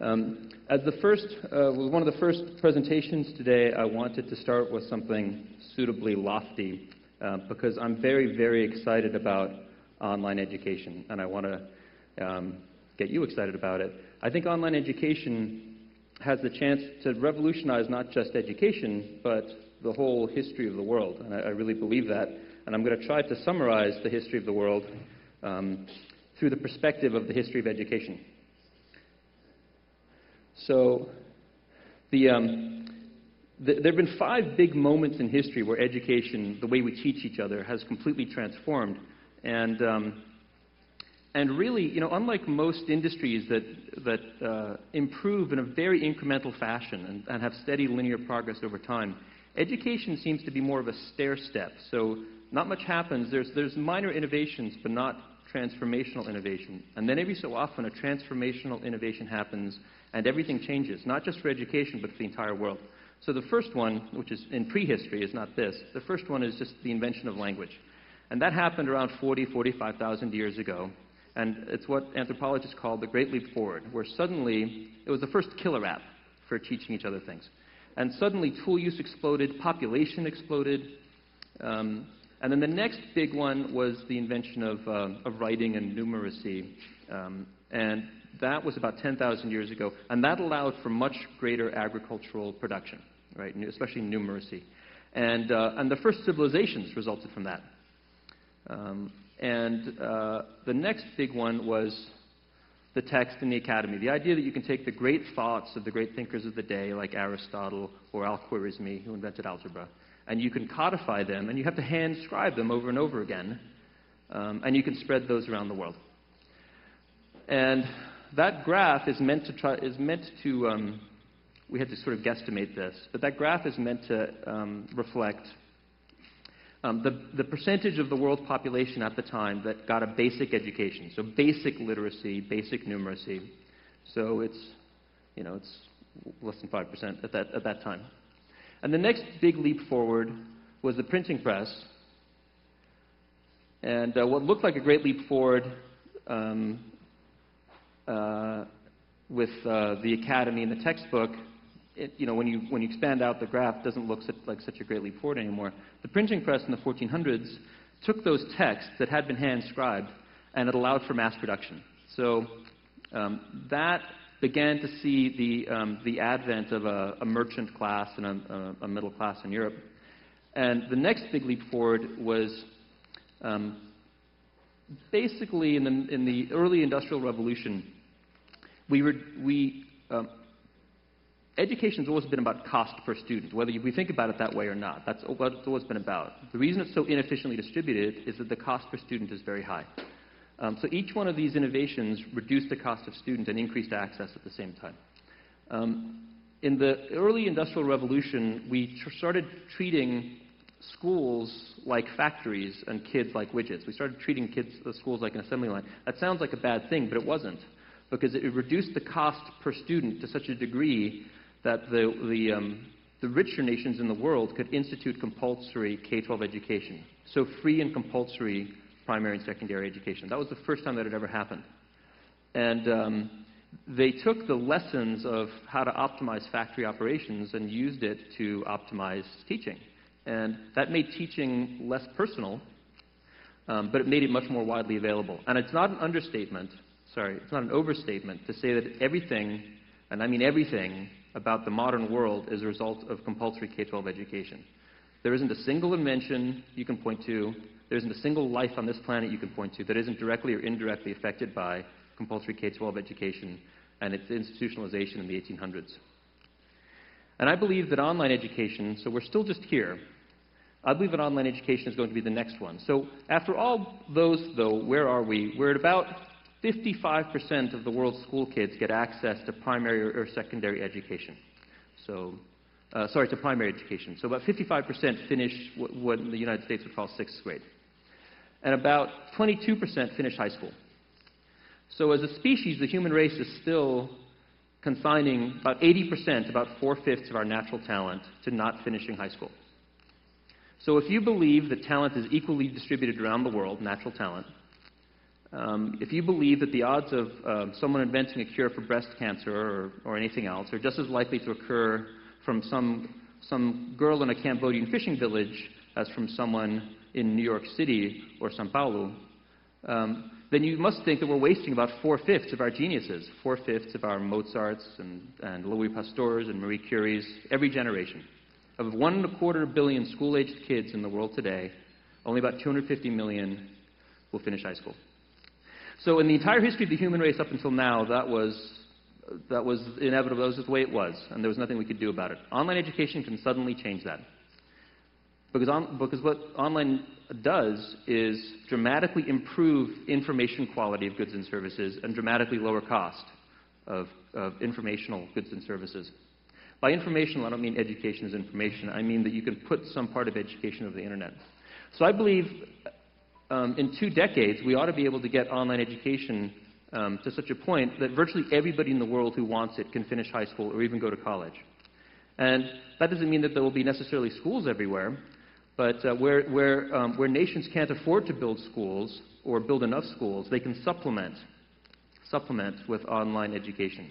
As one of the first presentations today, I wanted to start with something suitably lofty because I'm very, very excited about online education, and I want to get you excited about it. I think online education has the chance to revolutionize not just education, but the whole history of the world, and I really believe that. And I'm going to try to summarize the history of the world through the perspective of the history of education. So there have been 5 big moments in history where education, the way we teach each other, has completely transformed. And really, unlike most industries that improve in a very incremental fashion and have steady linear progress over time, education seems to be more of a stair step. So not much happens. There's minor innovations, but not transformational innovation. And then every so often, a transformational innovation happens, and everything changes, not just for education, but for the entire world. So the first one, which is in prehistory, is not this. The first one is just the invention of language. And that happened around 45,000 years ago. And it's what anthropologists call the Great Leap Forward, where suddenly it was the first killer app for teaching each other things. And suddenly tool use exploded, population exploded. And then the next big one was the invention of writing and numeracy. And that was about 10,000 years ago. And that allowed for much greater agricultural production, right? Especially numeracy. And the first civilizations resulted from that. The next big one was the text in the academy. The idea that you can take the great thoughts of the great thinkers of the day, like Aristotle or Al-Khwarizmi, who invented algebra, and you can codify them, and you have to hand-scribe them over and over again, and you can spread those around the world. And that graph is meant to we had to sort of guesstimate this, but that graph is meant to reflect the percentage of the world's population at the time that got a basic education, so basic literacy, basic numeracy. So it's less than 5% at that time. And the next big leap forward was the printing press. And what looked like a great leap forward with the academy and the textbook, when you expand out the graph, it doesn't look like such a great leap forward anymore. The printing press in the 1400s took those texts that had been hand-scribed, and it allowed for mass production. So that began to see the advent of a merchant class and a middle class in Europe. And the next big leap forward was basically in the early Industrial Revolution. Education's always been about cost per student, whether we think about it that way or not. That's what it's always been about. The reason it's so inefficiently distributed is that the cost per student is very high. So each one of these innovations reduced the cost of student and increased access at the same time. In the early Industrial Revolution, we started treating schools like factories and kids like widgets. We started treating schools like an assembly line. That sounds like a bad thing, but it wasn't, because it reduced the cost per student to such a degree that the richer nations in the world could institute compulsory K-12 education. So free and compulsory primary and secondary education. That was the first time that had ever happened. And they took the lessons of how to optimize factory operations and used it to optimize teaching. And that made teaching less personal, but it made it much more widely available. And it's not an understatement, it's not an overstatement to say that everything, and I mean everything, about the modern world is a result of compulsory K-12 education. There isn't a single invention you can point to, there isn't a single life on this planet you can point to that isn't directly or indirectly affected by compulsory K-12 education and its institutionalization in the 1800s. And I believe that online education, so we're still just here, I believe that online education is going to be the next one. So after all those, though, where are we? We're at about 55% of the world's school kids get access to primary or secondary education. So, to primary education. So about 55% finish what the United States would call 6th grade. And about 22% finish high school. So as a species, the human race is still consigning about 80%, about 4/5 of our natural talent, to not finishing high school. So if you believe that talent is equally distributed around the world, natural talent, If you believe that the odds of someone inventing a cure for breast cancer or anything else are just as likely to occur from some girl in a Cambodian fishing village as from someone in New York City or São Paulo, then you must think that we're wasting about 4/5 of our geniuses, 4/5 of our Mozarts and Louis Pasteurs and Marie Curies, every generation. Of 1.25 billion school-aged kids in the world today, only about 250 million will finish high school. So in the entire history of the human race up until now, that was inevitable. That was just the way it was, and there was nothing we could do about it. Online education can suddenly change that. Because what online does is dramatically improve information quality of goods and services and dramatically lower cost of informational goods and services. By informational, I don't mean education as information. I mean that you can put some part of education over the internet. So I believe in 2 decades, we ought to be able to get online education to such a point that virtually everybody in the world who wants it can finish high school or even go to college. And that doesn't mean that there will be necessarily schools everywhere, but where nations can't afford to build schools or build enough schools, they can supplement with online education.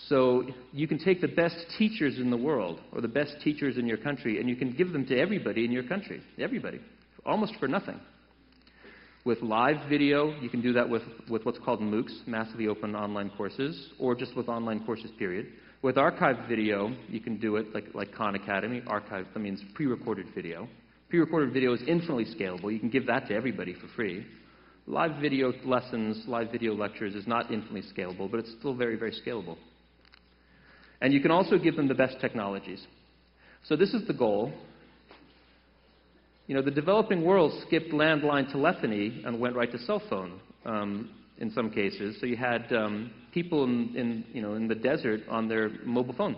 So you can take the best teachers in the world or the best teachers in your country and you can give them to everybody in your country, everybody, almost for nothing. With live video, you can do that with what's called MOOCs, massively open online courses, or just with online courses, period. With archived video, you can do it like Khan Academy. Archived, that means pre-recorded video. Pre-recorded video is infinitely scalable. You can give that to everybody for free. Live video lessons, live video lectures is not infinitely scalable, but it's still very, very scalable. And you can also give them the best technologies. So this is the goal. You know, the developing world skipped landline telephony and went right to cell phone in some cases. So you had people in the desert on their mobile phone.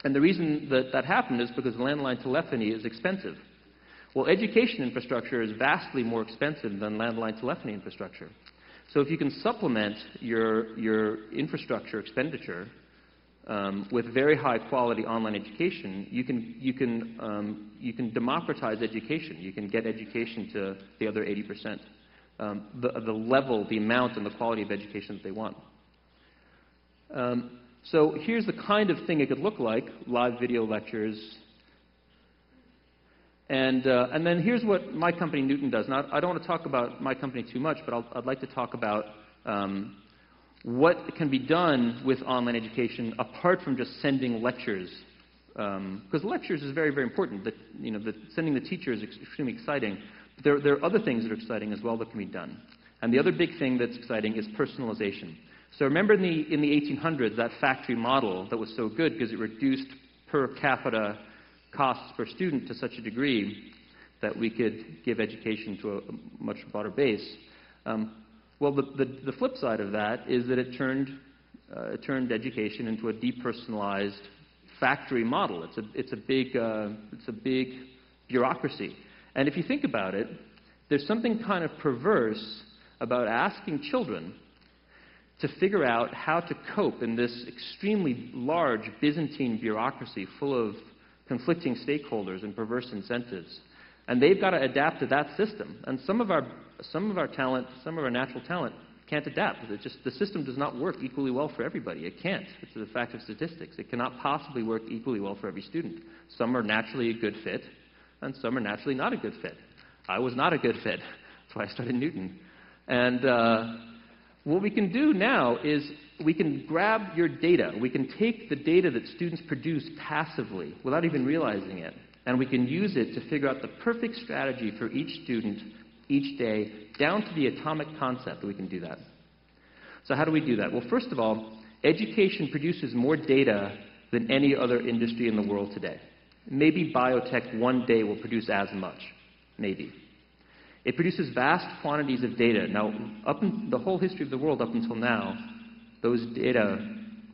And the reason that happened is because landline telephony is expensive. Well, education infrastructure is vastly more expensive than landline telephony infrastructure. So if you can supplement your infrastructure expenditure with very high quality online education, you can democratize education. You can get education to the other 80%. The level, the amount, and the quality of education that they want. So here's the kind of thing it could look like: live video lectures. And then here's what my company Knewton does. Now, I don't want to talk about my company too much, but I'd like to talk about what can be done with online education apart from just sending lectures. Because lectures is very, very important. Sending the teacher is extremely exciting. But there are other things that are exciting as well that can be done. And the other big thing that's exciting is personalization. So remember in the 1800s, that factory model that was so good because it reduced per capita costs per student to such a degree that we could give education to a much broader base. Well, the flip side of that is that it turned education into a depersonalized factory model. It's a big bureaucracy. And if you think about it, there's something kind of perverse about asking children to figure out how to cope in this extremely large Byzantine bureaucracy full of conflicting stakeholders and perverse incentives. And they've got to adapt to that system. And some of our talent, some of our natural talent can't adapt. The system does not work equally well for everybody. It can't. It's a fact of statistics. It cannot possibly work equally well for every student. Some are naturally a good fit, and some are naturally not a good fit. I was not a good fit. That's why I started Knewton. And what we can do now is we can grab your data. We can take the data that students produce passively without even realizing it, and we can use it to figure out the perfect strategy for each student each day, down to the atomic concept that we can do that. So how do we do that? Well, first of all, education produces more data than any other industry in the world today. Maybe biotech one day will produce as much. Maybe. It produces vast quantities of data. Now, the whole history of the world up until now, those data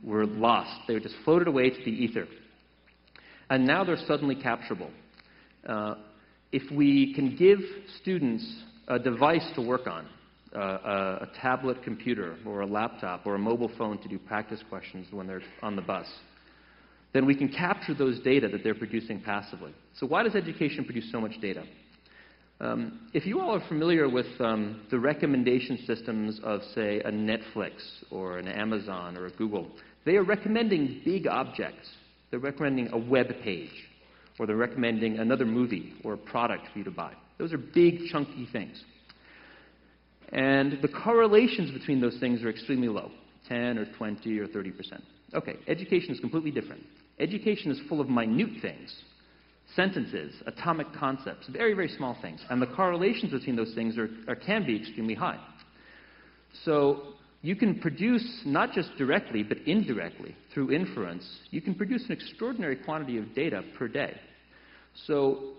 were lost. They were just floated away to the ether. And now they're suddenly capturable. If we can give students a device to work on, a tablet computer or a laptop or a mobile phone to do practice questions when they're on the bus, then we can capture those data that they're producing passively. So why does education produce so much data? If you all are familiar with the recommendation systems of, say, a Netflix or an Amazon or a Google, they are recommending big objects. They're recommending a web page, or they're recommending another movie or a product for you to buy. Those are big, chunky things. And the correlations between those things are extremely low, 10 or 20 or 30%. Okay, education is completely different. Education is full of minute things, sentences, atomic concepts, very, very small things. And the correlations between those things can be extremely high. So you can produce, not just directly, but indirectly, through inference, you can produce an extraordinary quantity of data per day. So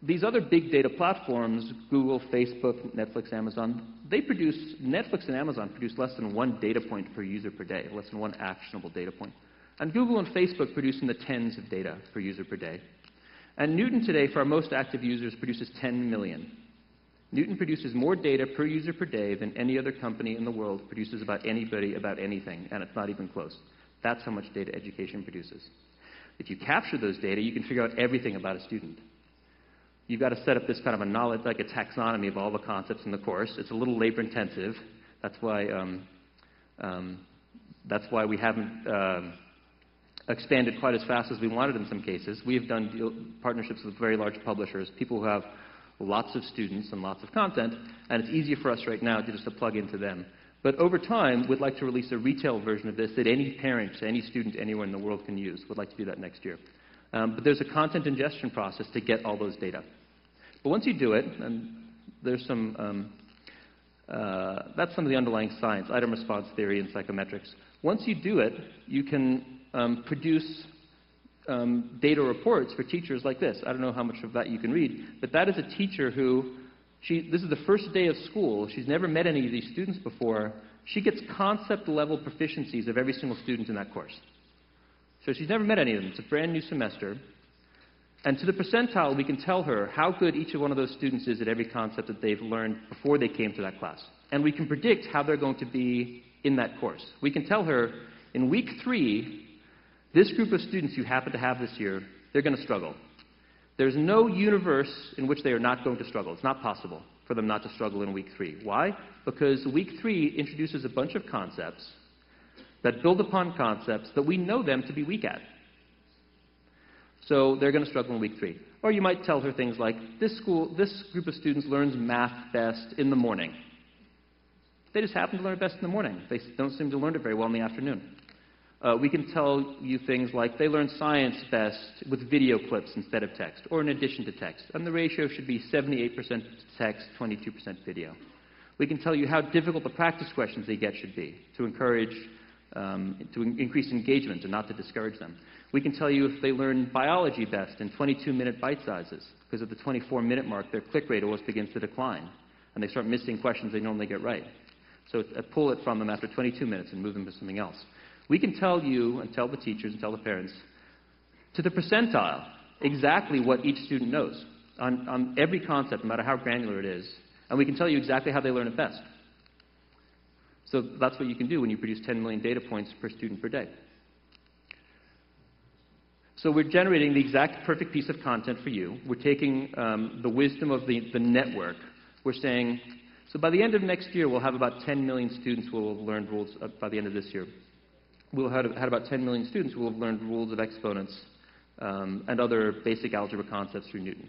these other big data platforms, Google, Facebook, Netflix, Amazon, Netflix and Amazon produce less than 1 data point per user per day, less than 1 actionable data point. And Google and Facebook produce in the tens of data per user per day. And Knewton today, for our most active users, produces 10 million. Knewton produces more data per user per day than any other company in the world produces about anybody about anything, and it's not even close. That's how much data education produces. If you capture those data, you can figure out everything about a student. You've got to set up this kind of a knowledge, like a taxonomy of all the concepts in the course. It's a little labor-intensive. That's why we haven't expanded quite as fast as we wanted in some cases. We have done partnerships with very large publishers, people who have lots of students and lots of content, and it's easier for us right now just to plug into them. But over time, we'd like to release a retail version of this that any parent, any student anywhere in the world can use. We'd like to do that next year. But there's a content ingestion process to get all those data. But once you do it, and there's some, that's some of the underlying science, item response theory and psychometrics. Once you do it, you can produce data reports for teachers like this. I don't know how much of that you can read, but that is a teacher who, this is the first day of school. She's never met any of these students before. She gets concept-level proficiencies of every single student in that course. So she's never met any of them. It's a brand new semester. And to the percentile, we can tell her how good each of one of those students is at every concept that they've learned before they came to that class. And we can predict how they're going to be in that course. We can tell her, in week 3, this group of students you happen to have this year, they're going to struggle. There's no universe in which they are not going to struggle. It's not possible for them not to struggle in week 3. Why? Because week 3 introduces a bunch of concepts that build upon concepts that we know them to be weak at. So they're going to struggle in week 3. Or you might tell her things like, this group of students learns math best in the morning. They just happen to learn it best in the morning. They don't seem to learn it very well in the afternoon. We can tell you things like they learn science best with video clips instead of text, or in addition to text. And the ratio should be 78% text, 22% video. We can tell you how difficult the practice questions they get should be to encourage, to increase engagement and not to discourage them. We can tell you if they learn biology best in 22-minute bite sizes, because at the 24-minute mark, their click rate always begins to decline, and they start missing questions they normally get right. So pull it from them after 22 minutes and move them to something else. We can tell you, and tell the teachers, and tell the parents, to the percentile, exactly what each student knows on every concept, no matter how granular it is. And we can tell you exactly how they learn it best. So that's what you can do when you produce 10 million data points per student per day. So we're generating the exact perfect piece of content for you. We're taking the wisdom of the network. We're saying, so by the end of next year, we'll have about 10 million students who will have learned rules by the end of this year. We'll have had about 10 million students who will have learned rules of exponents and other basic algebra concepts through Knewton.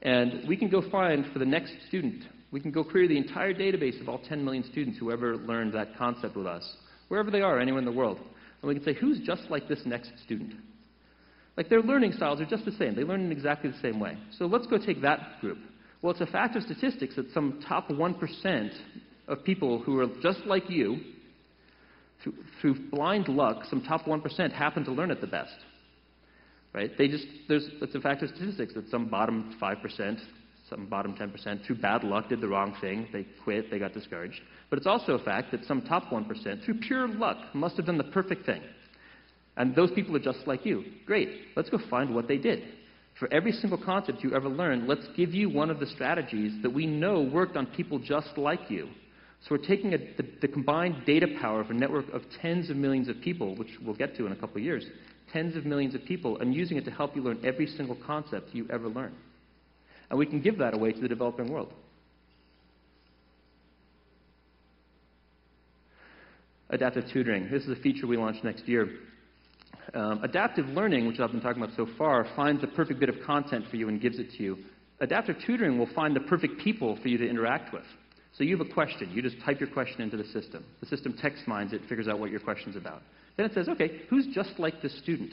And we can go find for the next student, we can go query the entire database of all 10 million students who ever learned that concept with us, wherever they are, anywhere in the world. And we can say, who's just like this next student? Like their learning styles are just the same. They learn in exactly the same way. So let's go take that group. Well, it's a fact of statistics that some top 1% of people who are just like you, through blind luck, some top 1% happen to learn it the best. Right? It's a fact of statistics that some bottom 5%, some bottom 10%, through bad luck did the wrong thing. They quit, they got discouraged. But it's also a fact that some top 1%, through pure luck, must have done the perfect thing. And those people are just like you. Great. Let's go find what they did. For every single concept you ever learned, let's give you one of the strategies that we know worked on people just like you. So we're taking the combined data power of a network of tens of millions of people, which we'll get to in a couple of years, tens of millions of people, and using it to help you learn every single concept you ever learn. And we can give that away to the developing world. Adaptive tutoring. This is a feature we launch next year. Adaptive learning, which I've been talking about so far, finds the perfect bit of content for you and gives it to you. Adaptive tutoring will find the perfect people for you to interact with. So you have a question. You just type your question into the system. The system text mines it, figures out what your question's about. Then it says, okay, who's just like this student?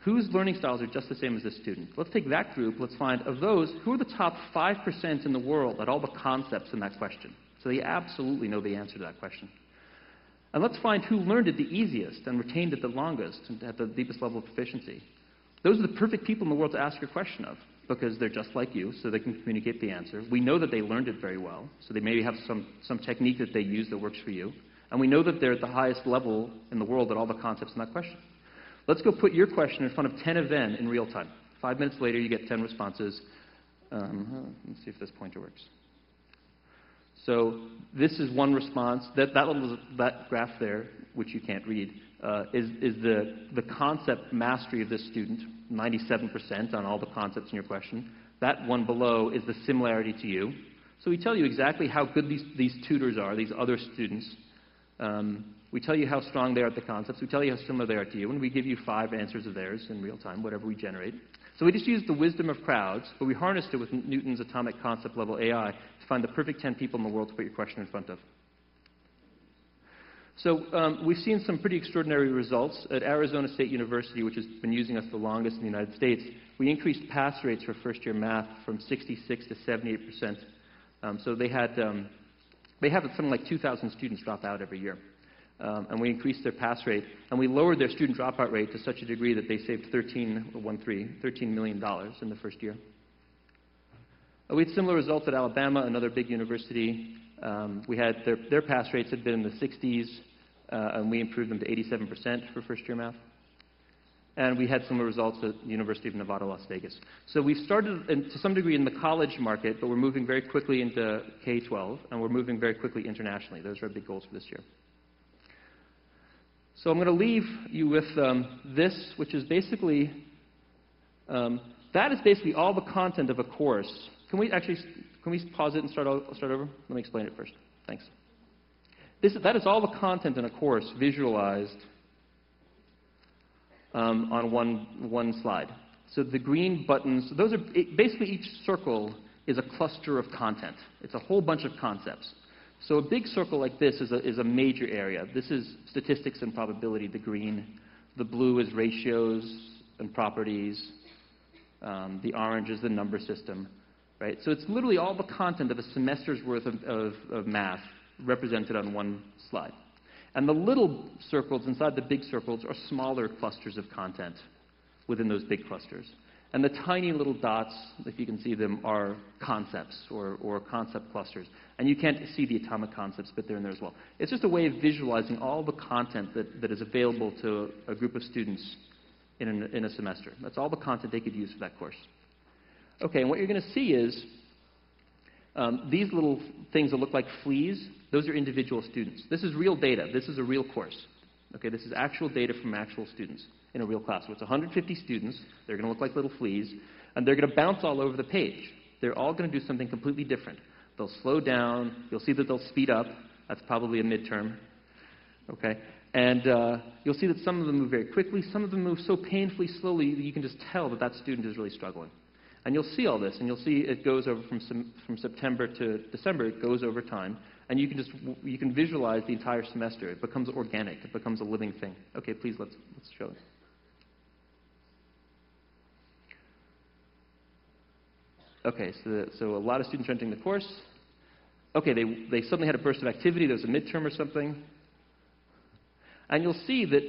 Whose learning styles are just the same as this student? Let's take that group. Let's find, of those, who are the top 5% in the world at all the concepts in that question? So they absolutely know the answer to that question. And let's find who learned it the easiest and retained it the longest and at the deepest level of proficiency. Those are the perfect people in the world to ask your question of, because they're just like you, so they can communicate the answer. We know that they learned it very well, so they maybe have some technique that they use that works for you. And we know that they're at the highest level in the world at all the concepts in that question. Let's go put your question in front of 10 of them in real time. 5 minutes later, you get 10 responses. Let's see if this pointer works. So this is one response. That graph there, which you can't read, is the concept mastery of this student, 97% on all the concepts in your question. That one below is the similarity to you. So we tell you exactly how good these tutors are, these other students. We tell you how strong they are at the concepts. We tell you how similar they are to you, and we give you 5 answers of theirs in real time, whatever we generate. So we just use the wisdom of crowds, but we harnessed it with Newton's atomic concept level AI to find the perfect 10 people in the world to put your question in front of. So we've seen some pretty extraordinary results. At Arizona State University, which has been using us the longest in the United States, we increased pass rates for first-year math from 66 to 78%. So they have something like 2,000 students drop out every year. And we increased their pass rate, and we lowered their student dropout rate to such a degree that they saved $13 million in the first year. We had similar results at Alabama, another big university. We had their pass rates had been in the 60s, and we improved them to 87% for first-year math. And we had similar results at the University of Nevada, Las Vegas. So we've started, to some degree, in the college market, but we're moving very quickly into K-12, and we're moving very quickly internationally. Those are our big goals for this year. So I'm going to leave you with this, which is basically, that is basically all the content of a course. Can we pause it and start over? Let me explain it first. Thanks. That is all the content in a course visualized on one slide. So the green buttons, those are basically each circle is a cluster of content. It's a whole bunch of concepts. So a big circle like this is a major area. This is statistics and probability, the green. The blue is ratios and properties. The orange is the number system. Right? So it's literally all the content of a semester's worth of math represented on one slide. And the little circles inside the big circles are smaller clusters of content within those big clusters. And the tiny little dots, if you can see them, are concepts or concept clusters. And you can't see the atomic concepts, but they're in there as well. It's just a way of visualizing all the content that is available to a group of students in a semester. That's all the content they could use for that course. Okay, and what you're going to see is these little things that look like fleas, those are individual students. This is real data. This is a real course. Okay, this is actual data from actual students in a real class. So it's 150 students. They're going to look like little fleas, and they're going to bounce all over the page. They're all going to do something completely different. They'll slow down. You'll see that they'll speed up. That's probably a midterm. Okay, and you'll see that some of them move very quickly. Some of them move so painfully slowly that you can just tell that that student is really struggling. And you'll see all this, and you'll see it goes over from September to December. It goes over time, and you can visualize the entire semester. It becomes organic. It becomes a living thing. Okay, please let's show it. Okay, so a lot of students are entering the course. Okay, they suddenly had a burst of activity. There was a midterm or something, and you'll see that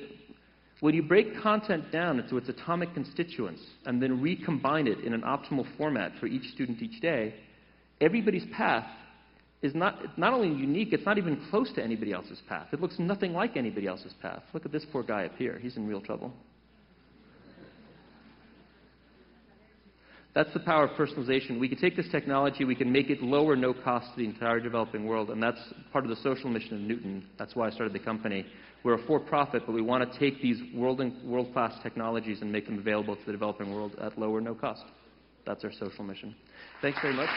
when you break content down into its atomic constituents and then recombine it in an optimal format for each student each day, everybody's path is not only unique, it's not even close to anybody else's path. It looks nothing like anybody else's path. Look at this poor guy up here. He's in real trouble. That's the power of personalization. We can take this technology, we can make it low or no cost to the entire developing world, and that's part of the social mission of Knewton. That's why I started the company. We're a for-profit, but we want to take these world-class technologies and make them available to the developing world at low or no cost. That's our social mission. Thanks very much.